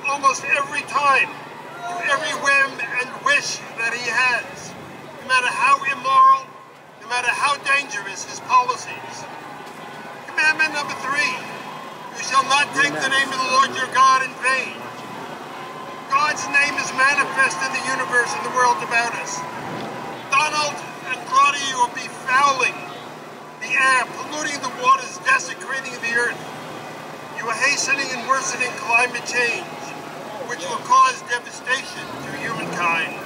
almost every time, to every whim and wish that he has, no matter how immoral, no matter how dangerous his policies. Commandment number 3, you shall not take the name of the Lord your God in vain. God's name is manifest in the universe and the world about us. Donald and Claudia, you will be fouling the air, polluting the waters, desecrating the earth. You are hastening and worsening climate change, which will cause devastation to humankind.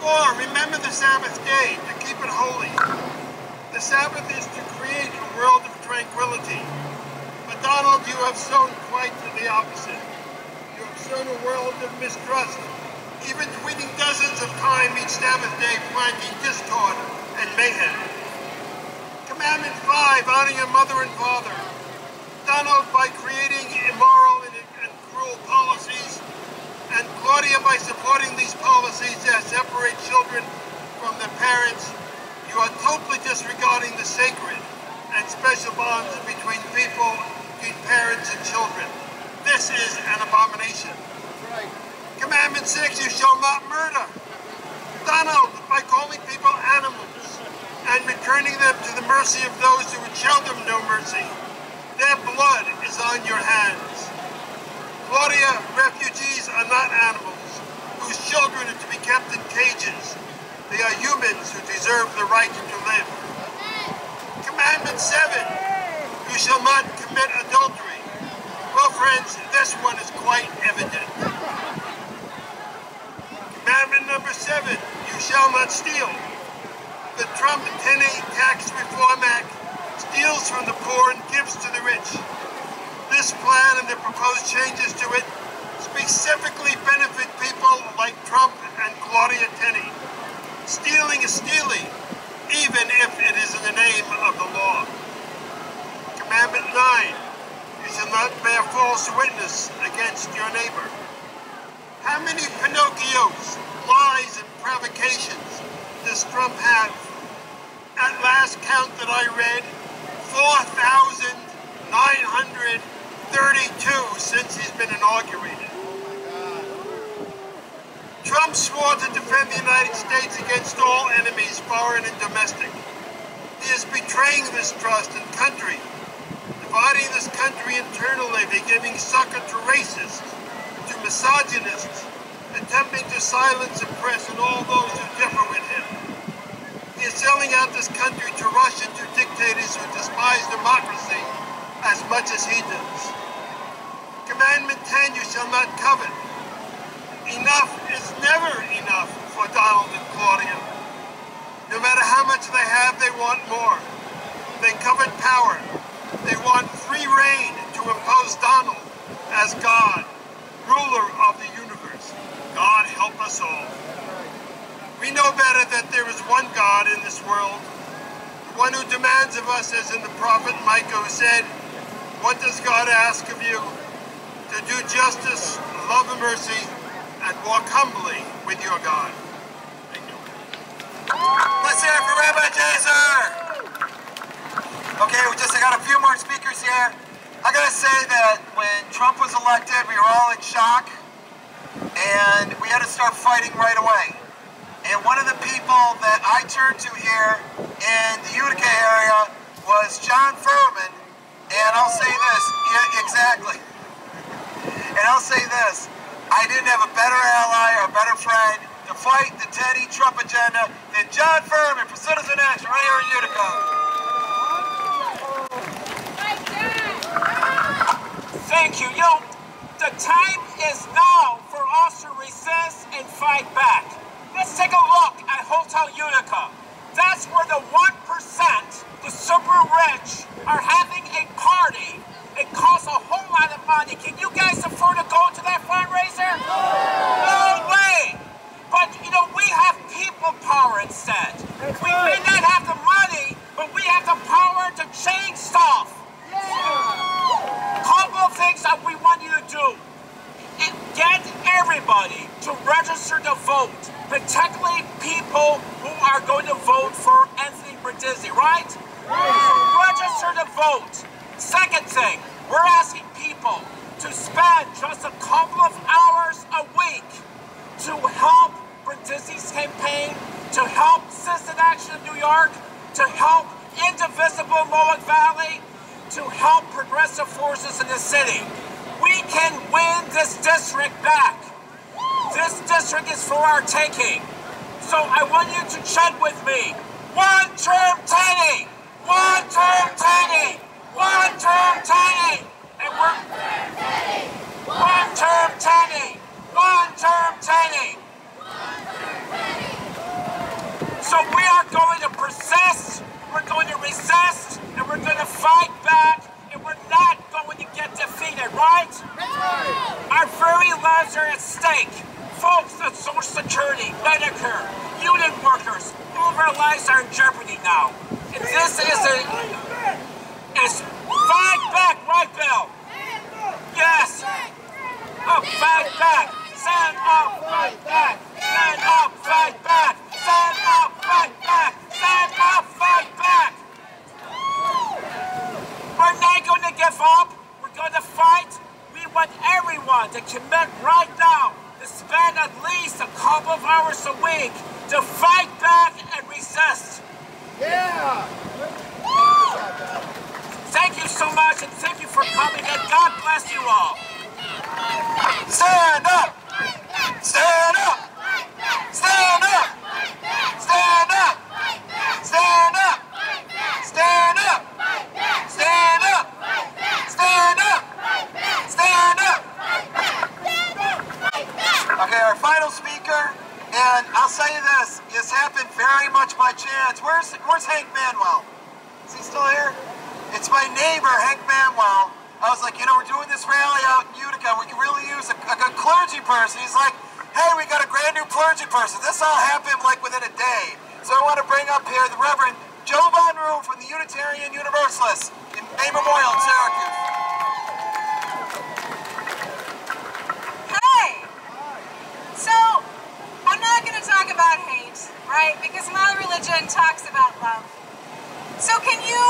4, remember the Sabbath day to keep it holy. The Sabbath is to create a world of tranquility. But Donald, you have sown quite the opposite. You have sown a world of mistrust, even tweeting dozens of times each Sabbath day, planting discord and mayhem. Commandment 5, honor your mother and father. Donald, by creating immoral and cruel policies, and Claudia, by supporting these policies that separate children from their parents, you are totally disregarding the sacred and special bonds between people, between parents and children. This is an abomination. Right. Commandment 6, you shall not murder. Donald, by calling people animals and returning them to the mercy of those who would show them no mercy, their blood is on your hands. Claudia, refugees are not animals whose children are to be kept in cages. They are humans who deserve the right to live. Commandment 7, you shall not commit adultery. Well, friends, this one is quite evident. Commandment number 7, you shall not steal. The Trump-Tenney Tax Reform Act steals from the poor and gives to the rich. This plan and the proposed changes to it specifically benefit people like Trump and Claudia Tenney. Stealing is stealing, even if it is in the name of the law. Commandment 9, you shall not bear false witness against your neighbor. How many Pinocchios, lies, and provocations does Trump have? At last count that I read, 4,932 since he's been inaugurated. Trump swore to defend the United States against all enemies, foreign and domestic. He is betraying this trust in country, dividing this country internally. They're giving succor to racists, to misogynists, attempting to silence and press and all those who differ with him. He is selling out this country to Russia, to dictators who despise democracy as much as he does. Commandment 10, you shall not covet. Enough is never enough for Donald and Claudia. No matter how much they have, they want more. They covet power. They want 3 acknowledges Donald as God, ruler of the universe. God help us all. We know better that there is one God in this world, the one who demands of us, as in the prophet Micah, who said, "What does God ask of you? To do justice, love and mercy, and walk humbly with your God." Thank you. Let's hear it for Rabbi Jazer. Okay, we just got a few more speakers here. I gotta say that when Trump was elected, we were all in shock, and we had to start fighting right away. And one of the people that I turned to here in the Utica area was John Furman. And I'll say this, yeah, exactly. And I'll say this, I didn't have a better ally or a better friend to fight the Tenney Trump agenda than John Furman for Citizen Action right here in Utica. Thank you. You know, the time is now for us to resist and fight back. Let's take a look at Hotel Utica. That's where the 1%, the super rich, are having a party. It costs a whole lot of money. Can you guys afford to go to that fundraiser? No way. But, you know, we have people power instead. We may not have the money, but we have the power to change stuff. Couple of things that we want you to do. Get everybody to register to vote, particularly people who are going to vote for Anthony Berdizzi, right? Register to vote. Second thing, we're asking people to spend just a couple of hours a week to help Berdizzi's campaign, to help Citizen Action in New York, to help Indivisible Mohawk Valley, to help progressive forces in the city. We can win this district back. This district is for our taking. So I want you to chant with me. One term Tenney! One term Tenney! One term Tenney! And we're... One term Tenney! One term Tenney! So we are going to persist, we're going to resist, and we're going to fight back, and we're not going to get defeated, right? Our very lives are at stake. Folks at Social Security, Medicare, union workers, all of our lives are in jeopardy now. And this is fight back, right, Bill? Yes. Oh, fight back. Stand up, fight back. Stand up, fight back. Stand up, fight back. Stand up, fight back. We're not going to give up. We're going to fight. We want everyone to commit right now to spend at least a couple of hours a week to fight back and resist. Yeah! Thank you so much, and thank you for coming, and God bless you all. Stand up! Stand up! Stand up! Stand up! Stand up! Stand up! Stand up! Stand up! Stand up! Okay, our final speaker, and I'll say you this happened very much by chance. Where's Hank Manuel? Is he still here? It's my neighbor, Hank Manuel. I was like, you know, we're doing this rally out in Utica. We could really use a clergy person. He's like, hey, we got a brand new clergy person. This all happened like within a day. So I want to bring up here the Reverend Joe Von Room from the Unitarian Universalists in May Memorial in Syracuse. Hey! So, I'm not going to talk about hate, right? Because my religion talks about love. So can you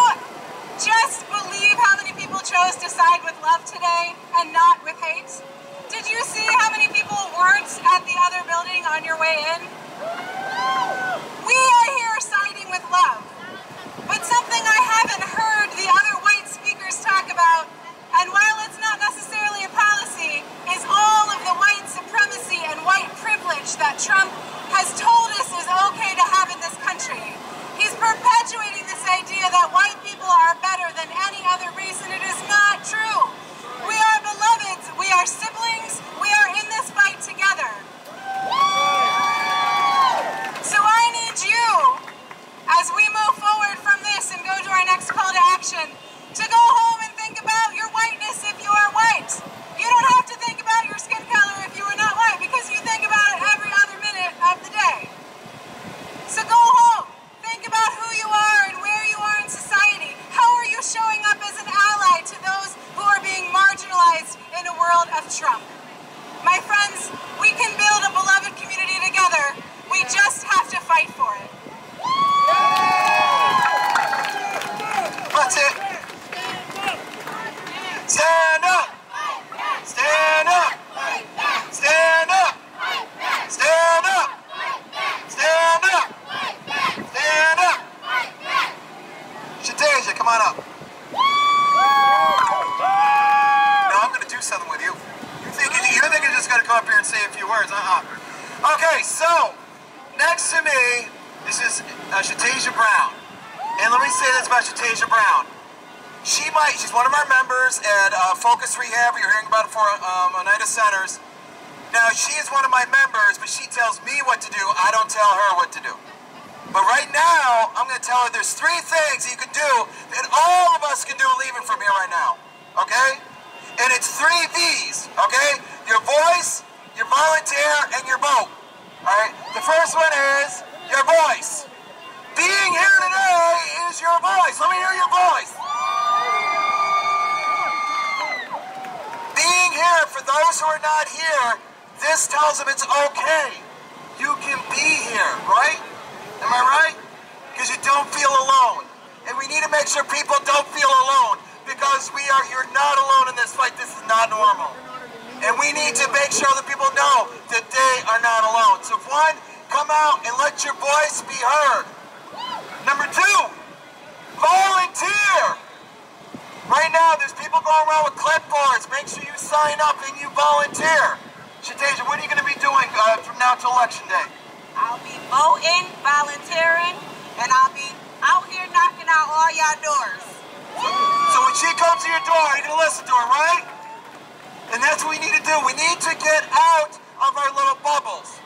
just believe how many people chose to side with love today and not with hate? Did you see how many people weren't at the other building on your way in? We are here siding with love. But something I haven't heard the other white speakers talk about, and while it's not necessarily a policy, is all of the white supremacy and white privilege that Trump has told us is okay to have in this country. He's perpetuating this idea that white people are better than any other race, and it is not true. We are beloveds, we are siblings, we are in this fight together. So I need you, as we move world of Trump. My friends, we can build a beloved community together. We just have to fight for it. That's it. Stand up. Stand up. Stand up. Stand up. Stand up. Stand up. Shatasia, come on up. Now I'm going to do something with you. You think you're just going to come up here and say a few words? Okay, so next to me, this is Shatasia Brown. And let me say this about Shatasia Brown. She's one of our members at Focus Rehab. You're hearing about it for Oneida Centers. Now, she is one of my members, but she tells me what to do. I don't tell her what to do. But right now, I'm going to tell her there's 3 things you can do that all of us can do leaving from here right now. Okay? And it's 3 V's. Okay? Your voice, your volunteer, and your vote. Alright? The first one is your voice. Being here today is your voice. Let me hear your voice. Being here, for those who are not here, this tells them it's okay. You can be here, right? Am I right? Because you don't feel alone. And we need to make sure people don't feel alone. Because you're not alone in this fight. This is not normal. And we need to make sure that people know that they are not alone. So one, come out and let your voice be heard. Number 2, volunteer. Right now, there's people going around with clipboards. Make sure you sign up and you volunteer. Shatasia, what are you going to be doing from now to Election Day? I'll be voting, volunteering, and I'll be out here knocking out all y'all doors. So when she comes to your door, you're going to listen to her, right? And that's what we need to do. We need to get out of our little bubbles.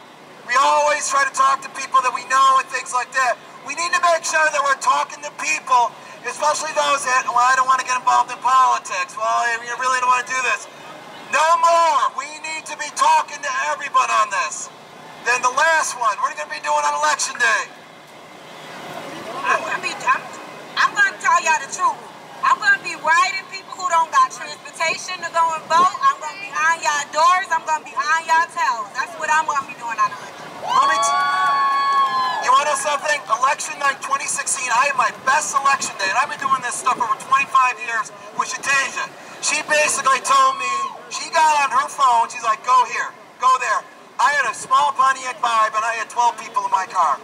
We always try to talk to people that we know and things like that. We need to make sure that we're talking to people, especially those that, well, I don't want to get involved in politics. Well, you really don't want to do this. No more. We need to be talking to everyone on this. Then the last one, what are you going to be doing on Election Day? I'm going to tell y'all the truth. I'm going to be riding people who don't got transportation to go and vote. I'm going to be on y'all doors. I'm going to be on y'all tails. That's what I'm going to be doing on Election Day. You want to know something? Election night 2016, I had my best election day, and I've been doing this stuff over 25 years with Shatasia. She basically told me, she got on her phone, she's like, go here, go there. I had a small Pontiac Vibe, and I had 12 people in my car.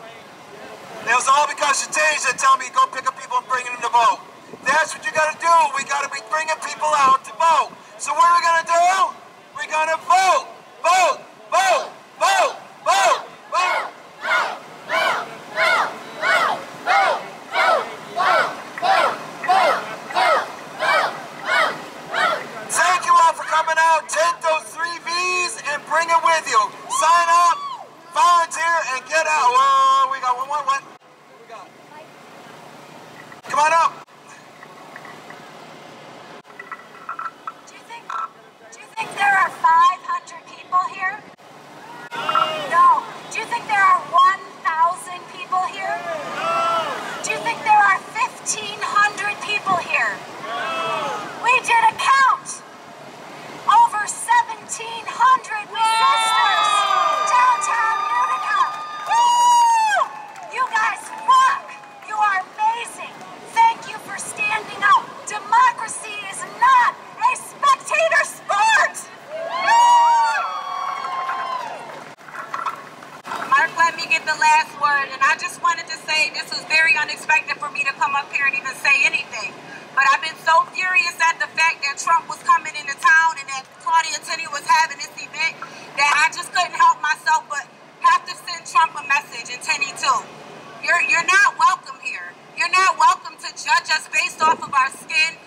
It was all because Shatasia told me, go pick up people and bring them to vote. That's what you got to do. We got to be bringing people out to vote. So what are we going to do? We're going to vote, vote, vote, vote, vote, vote. Thank you all for coming out. Take those 3 V's and bring it with you. Sign up, volunteer, and get out. Whoa, we got one. What? Come on up. Do you think there are 500 people here? No. Do you think there are 1,000 people here? Do you think there are 1,500 people here? We did a count. Over 1,700 sisters. Downtown Utica. Woo! You guys rock. You are amazing. Thank you for standing up. Democracy is not a spectator sport. Mark, let me get the last word, and I just wanted to say this was very unexpected for me to come up here and even say anything. But I've been so furious at the fact that Trump was coming into town and that Tenney was having this event that I just couldn't help myself but have to send Trump a message, and Tenney too. You're not welcome here. You're not welcome to judge us based off of our skin.